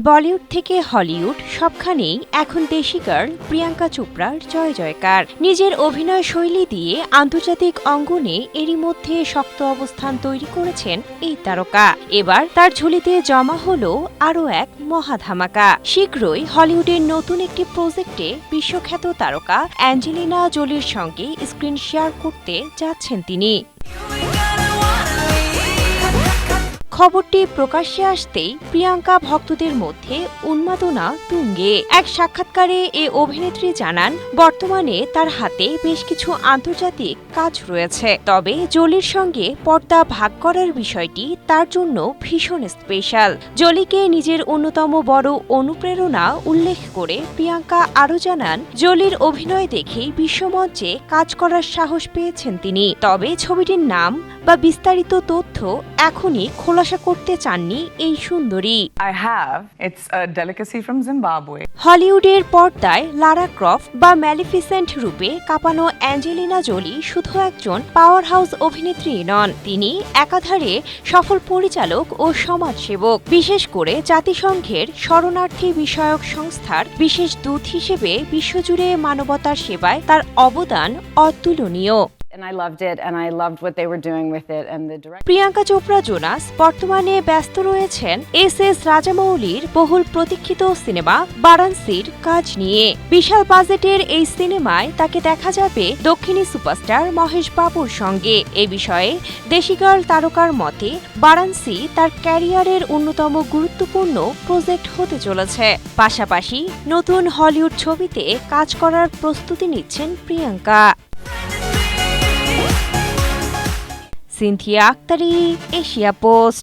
বলিউড থেকে হলিউড সবখানেই এখন দেশি গার্ল প্রিয়াঙ্কা চোপড়ার জয় জয়কার। নিজের অভিনয় শৈলী দিয়ে আন্তর্জাতিক অঙ্গনে এরই মধ্যে শক্ত অবস্থান তৈরি করেছেন এই তারকা। এবার তার ঝুলিতে জমা হলো আরও এক মহাধামাকা। শীঘ্রই হলিউডের নতুন একটি প্রজেক্টে বিশ্বখ্যাত তারকা অ্যাঞ্জেলিনা জোলির সঙ্গে স্ক্রিন শেয়ার করতে যাচ্ছেন তিনি। খবরটি প্রকাশ্যে আসতেই প্রিয়াঙ্কা ভক্তদের মধ্যে উন্মাদনা তুঙ্গে। এক সাক্ষাৎকারে এ অভিনেত্রী জানান, বর্তমানে তার হাতে বেশ কিছু আন্তর্জাতিক কাজ রয়েছে, তবে জোলির সঙ্গে পর্দা ভাগ করার বিষয়টি তার জন্য ভীষণ স্পেশাল। জোলিকে নিজের অন্যতম বড় অনুপ্রেরণা উল্লেখ করে প্রিয়াঙ্কা আরও জানান, জোলির অভিনয় দেখেই বিশ্বমঞ্চে কাজ করার সাহস পেয়েছেন তিনি। তবে ছবিটির নাম বা বিস্তারিত তথ্য এখনই খোলাসা করতে চাননি এই সুন্দরী। It's a delicacy from Zimbabwe. হলিউডের পর্দায় লারা ক্রফট বা ম্যালিফিসেন্ট রূপে কাঁপানো অ্যাঞ্জেলিনা জোলি শুধু একজন পাওয়ার হাউস অভিনেত্রী নন, তিনি একাধারে সফল পরিচালক ও সমাজসেবক। বিশেষ করে জাতিসংঘের শরণার্থী বিষয়ক সংস্থার বিশেষ দূত হিসেবে বিশ্বজুড়ে মানবতার সেবায় তার অবদান অতুলনীয়। And I loved it, and I loved what they were doing with it, and the director. Priyanka Chopra Jonas বর্তমানে ব্যস্ত রয়েছেন এস রাজামৌলির বহুল প্রতীক্ষিত সিনেমা বারাণসীর কাজ নিয়ে। বিশাল বাজেটের এই সিনেমায় তাকে দেখা যাবে দক্ষিণী সুপারস্টার মহেশ বাবুর সঙ্গে। এ বিষয়ে দেশি গার্ল তারকার মতে বারাণসী তার ক্যারিয়ারের অন্যতম গুরুত্বপূর্ণ প্রজেক্ট হতে চলেছে। পাশাপাশি নতুন হলিউড ছবিতে কাজ করার প্রস্তুতি নিচ্ছেন প্রিয়াঙ্কা। Sinthia Akhtari, Asia post.